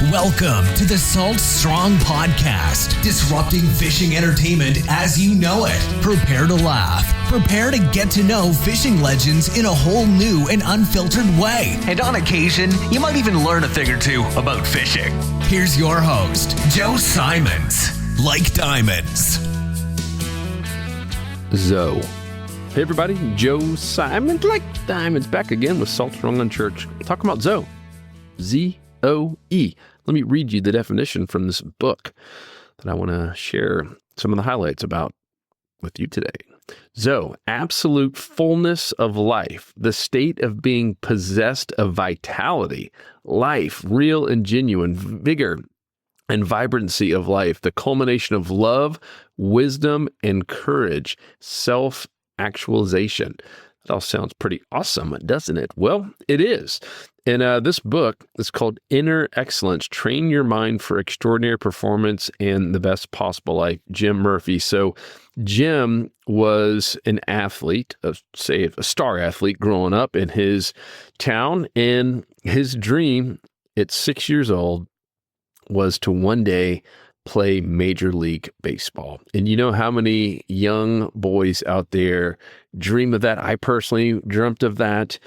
Welcome to the Salt Strong Podcast, disrupting fishing entertainment as you know it. Prepare to laugh. Prepare to get to know fishing legends in a whole new and unfiltered way. And on occasion, you might even learn a thing or two about fishing. Here's your host, Joe Simons. Like diamonds. Zoe. Hey everybody, Joe Simons, like diamonds, back again with Salt Strong Unchurched. Talking about Zoe. Z-O-E. Let me read you the definition from this book that I want to share some of the highlights about with you today. Zoe, absolute fullness of life, the state of being possessed of vitality, life, real and genuine, vigor and vibrancy of life, the culmination of love, wisdom, and courage, self-actualization. That all sounds pretty awesome, doesn't it? Well, it is. And this book is called Inner Excellence, Train Your Mind for Extraordinary Performance and the Best Possible Life, Jim Murphy. So Jim was an athlete, a star athlete growing up in his town. And his dream at 6 years old was to one day play Major League Baseball. And you know how many young boys out there dream of that? I personally dreamt of that.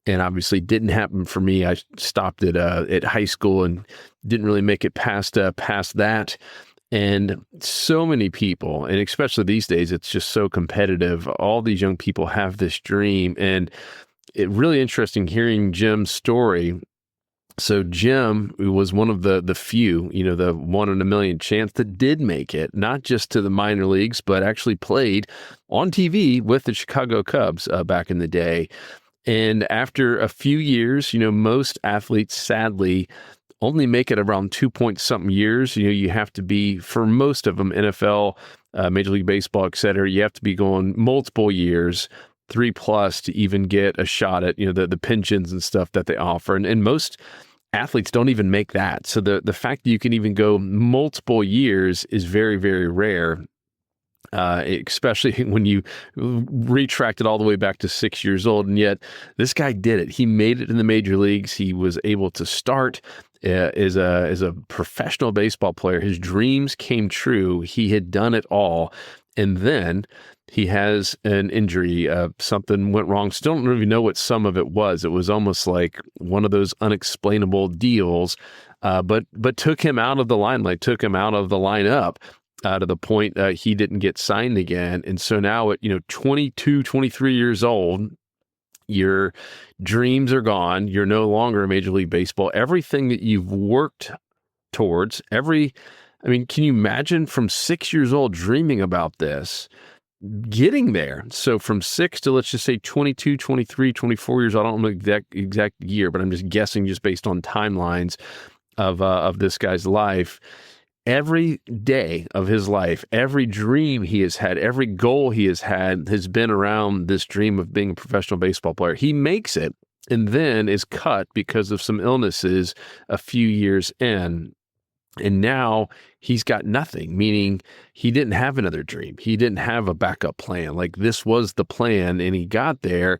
And obviously didn't happen for me. I stopped at high school and didn't really make it past that. And so many people, and especially these days, it's just so competitive. All these young people have this dream, and it really interesting hearing Jim's story. So Jim was one of the few, the 1 in a million chance that did make it, not just to the minor leagues, but actually played on TV with the Chicago Cubs back in the day. And after a few years, most athletes sadly only make it around 2-point-something years. You have to be, for most of them, NFL, Major League Baseball, et cetera, you have to be going multiple years, 3+ to even get a shot at, the pensions and stuff that they offer. And most athletes don't even make that. So the fact that you can even go multiple years is very, very rare. Especially when you retract it all the way back to 6 years old. And yet this guy did it. He made it in the major leagues. He was able to start as a professional baseball player. His dreams came true. He had done it all. And then he has an injury. Something went wrong. Still don't really know what some of it was. It was almost like one of those unexplainable deals, but took him out of the limelight, took him out of the lineup. To the point he didn't get signed again. And so now at 22, 23 years old, your dreams are gone. You're no longer a Major League Baseball. Everything that you've worked towards, can you imagine from 6 years old dreaming about this, getting there? So from 6 to, let's just say 22, 23, 24 years, I don't know the exact year, but I'm just guessing just based on timelines of this guy's life. Every day of his life, every dream he has had, every goal he has had has been around this dream of being a professional baseball player. He makes it and then is cut because of some illnesses a few years in. And now he's got nothing, meaning he didn't have another dream. He didn't have a backup plan. Like this was the plan, and he got there.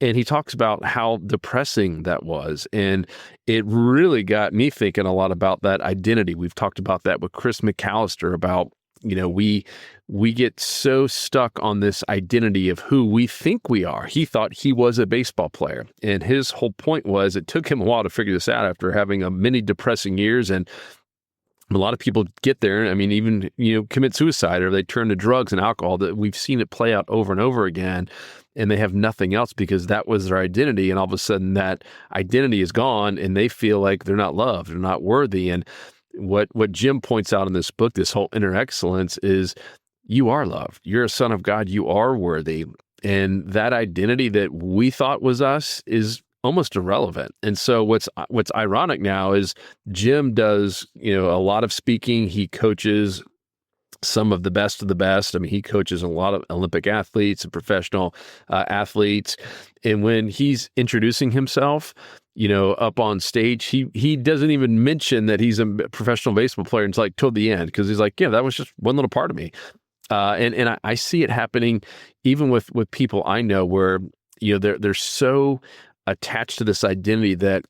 And he talks about how depressing that was. And it really got me thinking a lot about that identity. We've talked about that with Chris McAllister about, we get so stuck on this identity of who we think we are. He thought he was a baseball player. And his whole point was it took him a while to figure this out after having many depressing years. And a lot of people get there, even, commit suicide or they turn to drugs and alcohol. That we've seen it play out over and over again, and they have nothing else because that was their identity. And all of a sudden that identity is gone and they feel like they're not loved, they're not worthy. And what Jim points out in this book, this whole inner excellence, is you are loved. You're a son of God. You are worthy. And that identity that we thought was us is almost irrelevant. And so what's ironic now is Jim does, a lot of speaking. He coaches some of the best. He coaches a lot of Olympic athletes and professional athletes. And when he's introducing himself, up on stage, he doesn't even mention that he's a professional baseball player until toward the end, because he's like, yeah, that was just one little part of me. And I see it happening even with people I know where, they're so attached to this identity that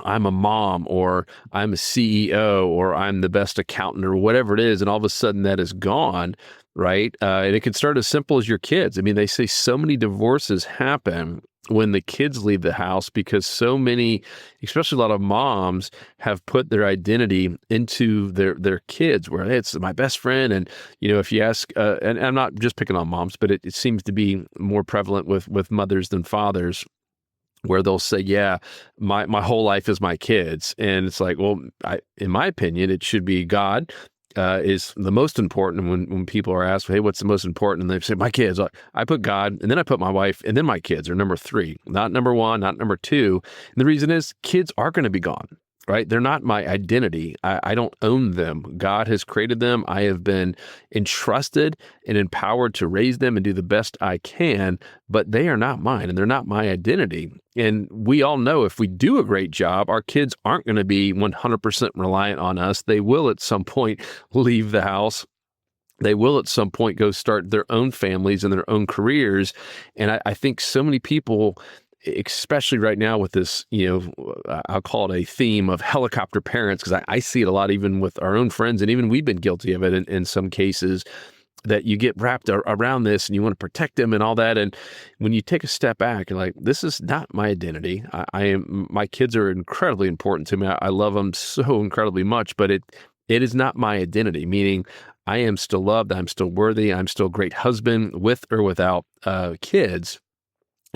I'm a mom, or I'm a CEO, or I'm the best accountant, or whatever it is, and all of a sudden that is gone, right? And it can start as simple as your kids. I mean, they say so many divorces happen when the kids leave the house because so many, especially a lot of moms, have put their identity into their kids, where hey, it's my best friend. And if you ask, and I'm not just picking on moms, but it seems to be more prevalent with mothers than fathers, where they'll say, yeah, my whole life is my kids. And it's like, well, in my opinion, it should be God is the most important. When people are asked, hey, what's the most important? And they say, my kids. I put God, and then I put my wife, and then my kids are number 3, not number 1, not number 2. And the reason is kids are going to be gone. Right? They're not my identity. I don't own them. God has created them. I have been entrusted and empowered to raise them and do the best I can, but they are not mine and they're not my identity. And we all know if we do a great job, our kids aren't going to be 100% reliant on us. They will at some point leave the house. They will at some point go start their own families and their own careers. And I think so many people, especially right now with this, I'll call it a theme of helicopter parents, because I see it a lot even with our own friends, and even we've been guilty of it in some cases, that you get wrapped around this and you want to protect them and all that. And when you take a step back, you're like, this is not my identity. My kids are incredibly important to me. I love them so incredibly much, but it is not my identity, meaning I am still loved. I'm still worthy. I'm still a great husband with or without kids.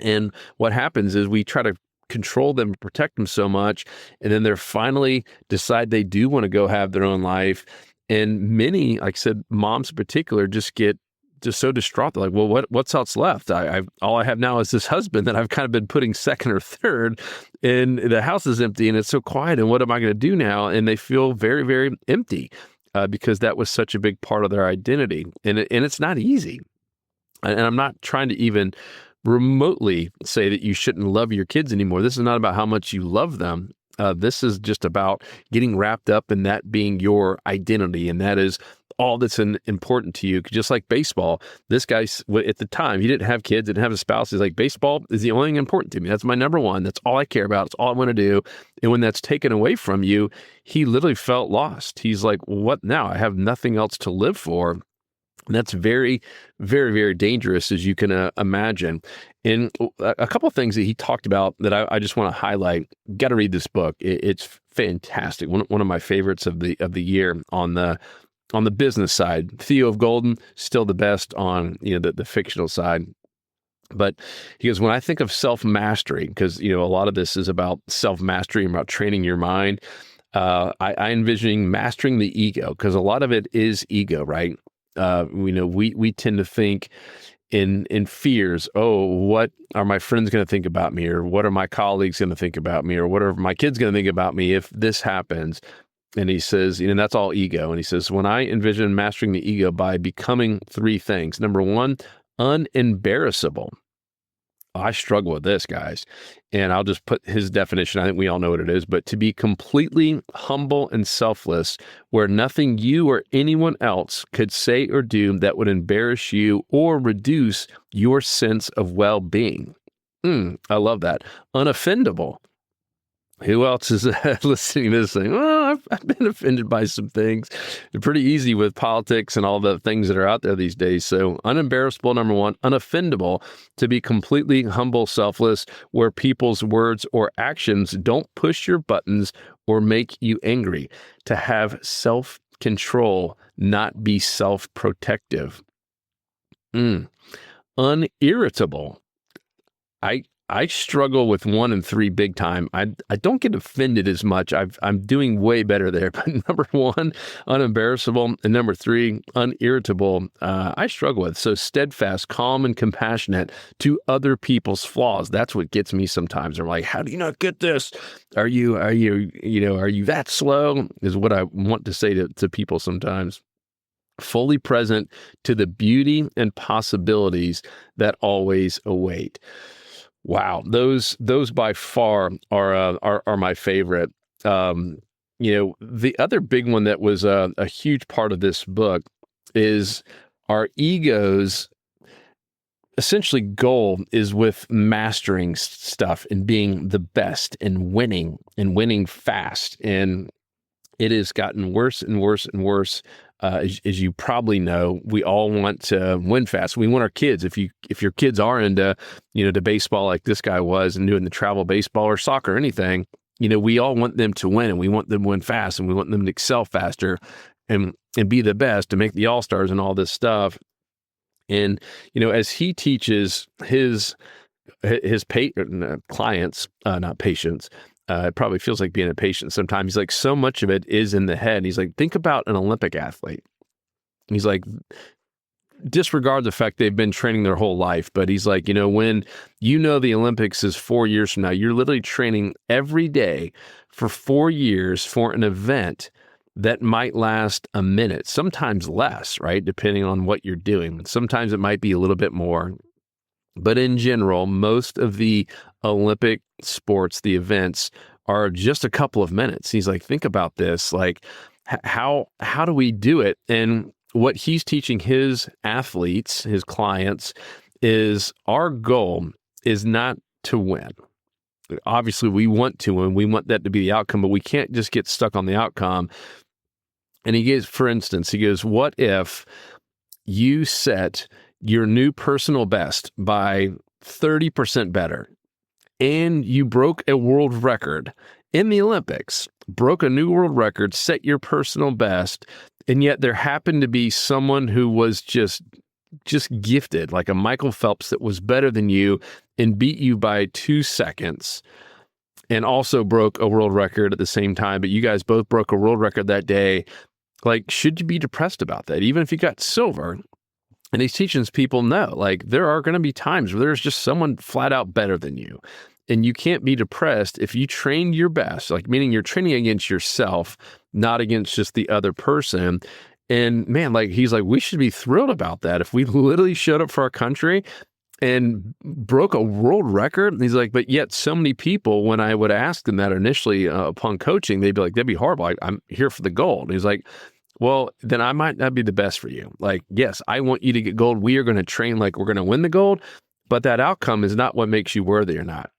And what happens is we try to control them and protect them so much, and then they're finally decide they do want to go have their own life. And many, like I said, moms in particular, just get just so distraught. They're like, well, what's else left? All I have now is this husband that I've kind of been putting second or third, and the house is empty and it's so quiet. And what am I going to do now? And they feel very, very empty because that was such a big part of their identity. And it's not easy. And I'm not trying to even remotely say that you shouldn't love your kids anymore. This is not about how much you love them. This is just about getting wrapped up in that being your identity. And that is all that's important to you. Just like baseball, this guy at the time, he didn't have kids, didn't have a spouse. He's like, baseball is the only thing important to me. That's my number one. That's all I care about. It's all I want to do. And when that's taken away from you, he literally felt lost. He's like, what now? I have nothing else to live for. And that's very, very, very dangerous, as you can imagine. And a couple of things that he talked about that I just want to highlight. Got to read this book. It's fantastic. One of my favorites of the year on the business side. Theo of Golden, still the best on the fictional side. But he goes, when I think of self-mastery, because a lot of this is about self-mastery and about training your mind, I envision mastering the ego, because a lot of it is ego, right? We tend to think in fears. Oh, what are my friends going to think about me? Or what are my colleagues going to think about me? Or what are my kids going to think about me if this happens? And he says, that's all ego. And he says, when I envision mastering the ego by becoming 3 things. Number 1, unembarrassable. I struggle with this, guys. And I'll just put his definition. I think we all know what it is, but to be completely humble and selfless, where nothing you or anyone else could say or do that would embarrass you or reduce your sense of well-being. I love that. Unoffendable. Who else is listening to this saying, well, I've been offended by some things. They're pretty easy with politics and all the things that are out there these days. So unembarrassable, number 1, unoffendable, to be completely humble, selfless, where people's words or actions don't push your buttons or make you angry. To have self-control, not be self-protective. Unirritable. I struggle with 1 and 3 big time. I don't get offended as much. I'm doing way better there. But number 1, unembarrassable, and number 3, unirritable, I struggle with. So steadfast, calm, and compassionate to other people's flaws. That's what gets me sometimes. I'm like, how do you not get this? Are you that slow? Is what I want to say to people sometimes. Fully present to the beauty and possibilities that always await. Wow, those by far are my favorite. The other big one that was a huge part of this book is our egos essentially goal is with mastering stuff and being the best and winning fast. And it has gotten worse and worse and worse. As you probably know, we all want to win fast. We want our kids. If your kids are into, to baseball like this guy was and doing the travel baseball or soccer or anything, we all want them to win, and we want them to win fast, and we want them to excel faster and be the best to make the all-stars and all this stuff. And, as he teaches his clients, not patients, it probably feels like being a patient sometimes. He's like, so much of it is in the head. He's like, think about an Olympic athlete. He's like, disregard the fact they've been training their whole life. But he's like, when the Olympics is 4 years from now, you're literally training every day for 4 years for an event that might last a minute, sometimes less, right? Depending on what you're doing. Sometimes it might be a little bit more. But in general, most of the Olympic sports, the events, are just a couple of minutes. He's like, think about this. Like, how do we do it? And what he's teaching his athletes, his clients, is our goal is not to win. Obviously, we want to win. We want that to be the outcome, but we can't just get stuck on the outcome. And he gives, for instance, what if you set your new personal best by 30% better, and you broke a world record in the Olympics, broke a new world record, set your personal best, and yet there happened to be someone who was just gifted, like a Michael Phelps, that was better than you and beat you by 2 seconds, and also broke a world record at the same time, but you guys both broke a world record that day. Like, should you be depressed about that, even if you got silver? And he's teaching people, no, like, there are going to be times where there's just someone flat out better than you. And you can't be depressed if you trained your best, like, meaning you're training against yourself, not against just the other person. And man, like, he's like, we should be thrilled about that. If we literally showed up for our country and broke a world record. And he's like, but yet so many people, when I would ask them that initially upon coaching, they'd be like, that'd be horrible. I'm here for the gold. And he's like, well, then I might not be the best for you. Like, yes, I want you to get gold. We are going to train like we're going to win the gold, but that outcome is not what makes you worthy or not.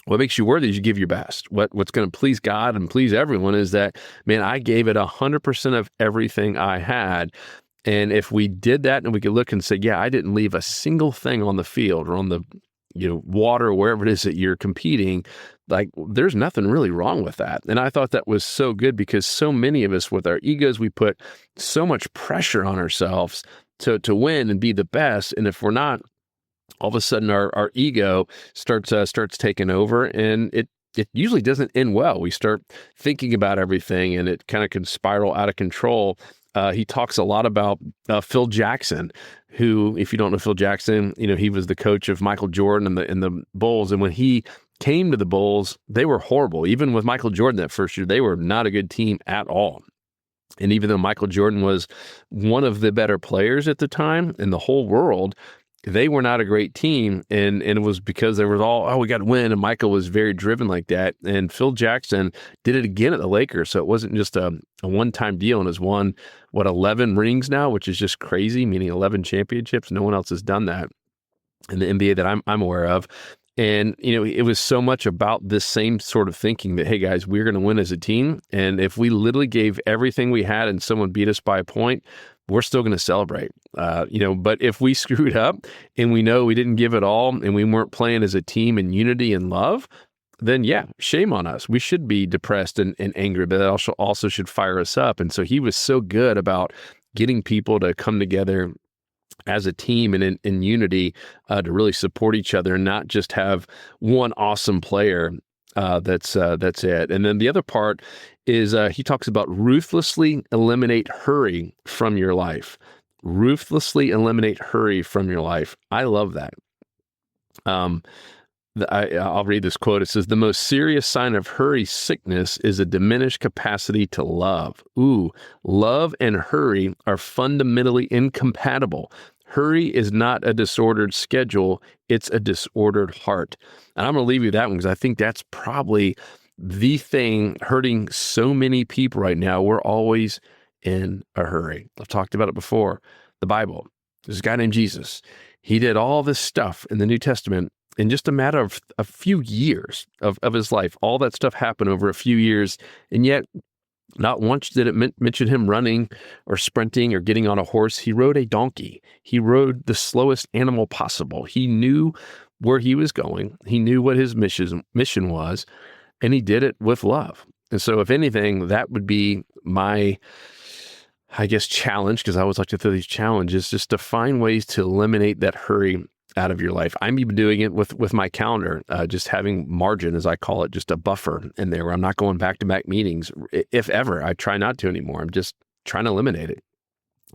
What makes you worthy is you give your best. What's going to please God and please everyone is that, man, I gave it 100% of everything I had. And if we did that and we could look and say, yeah, I didn't leave a single thing on the field or on the water or wherever it is that you're competing, like, there's nothing really wrong with that. And I thought that was so good, because so many of us with our egos, we put so much pressure on ourselves to win and be the best. And if we're not, all of a sudden our ego starts taking over, and it usually doesn't end well. We start thinking about everything, and it kind of can spiral out of control. He talks a lot about Phil Jackson, who, if you don't know Phil Jackson, he was the coach of Michael Jordan in the Bulls. And when he came to the Bulls, they were horrible. Even with Michael Jordan that first year, they were not a good team at all. And even though Michael Jordan was one of the better players at the time in the whole world, they were not a great team. And it was because they were all, we got to win. And Michael was very driven like that. And Phil Jackson did it again at the Lakers. So it wasn't just a one-time deal, and has won, 11 rings now, which is just crazy, meaning 11 championships. No one else has done that in the NBA that I'm aware of. And, it was so much about this same sort of thinking that, hey, guys, we're going to win as a team. And if we literally gave everything we had and someone beat us by a point, we're still going to celebrate, but if we screwed up and we know we didn't give it all and we weren't playing as a team in unity and love, then yeah, shame on us. We should be depressed and angry, but that also should fire us up. And so he was so good about getting people to come together as a team and in unity to really support each other and not just have one awesome player. That's it. And then the other part is he talks about ruthlessly eliminate hurry from your life. Ruthlessly eliminate hurry from your life. I love that. I'll read this quote. It says, the most serious sign of hurry sickness is a diminished capacity to love. Love and hurry are fundamentally incompatible. Hurry is not a disordered schedule. It's a disordered heart. And I'm going to leave you that one, because I think that's probably the thing hurting so many people right now. We're always in a hurry. I've talked about it before. The Bible. There's a guy named Jesus. He did all this stuff in the New Testament in just a matter of a few years of his life. All that stuff happened over a few years, and yet not once did it mention him running or sprinting or getting on a horse. He rode a donkey. He rode the slowest animal possible. He knew where he was going. He knew what his mission was, and he did it with love. And so if anything, that would be my, I guess, challenge, because I always like to throw these challenges, just to find ways to eliminate that hurry out of your life. I'm even doing it with my calendar, just having margin, as I call it, just a buffer in there where I'm not going back-to-back meetings. If ever, I try not to anymore. I'm just trying to eliminate it.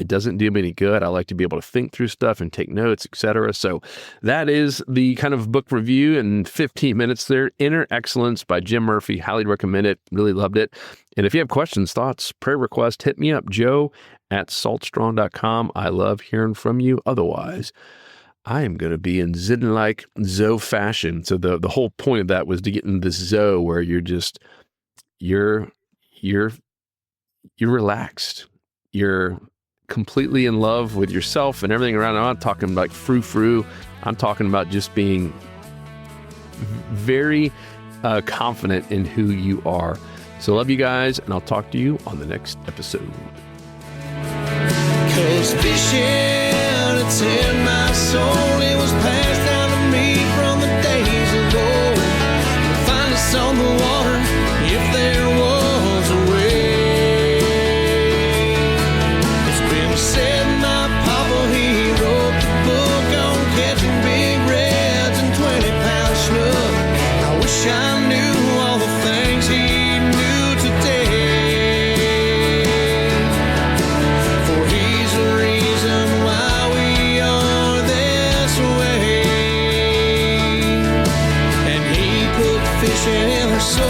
It doesn't do me any good. I like to be able to think through stuff and take notes, etc. So that is the kind of book review in 15 minutes there. Inner Excellence by Jim Murphy. Highly recommend it. Really loved it. And if you have questions, thoughts, prayer requests, hit me up, joe@saltstrong.com. I love hearing from you. Otherwise, I am going to be in Zen-like Zoe fashion. So the whole point of that was to get in this Zoe where you're relaxed. You're completely in love with yourself and everything around. I'm not talking like frou-frou. I'm talking about just being very confident in who you are. So love you guys, and I'll talk to you on the next episode. 'Cause fishing, it's in my soul. It was passed down to me from the days of old. Find us on the water if there was a way. It's been said my papa, he wrote the book on catching big reds and 20-pound snook. I wish I knew all the things he knew today. For he's the reason why we are this way. And he put fishing in our soul.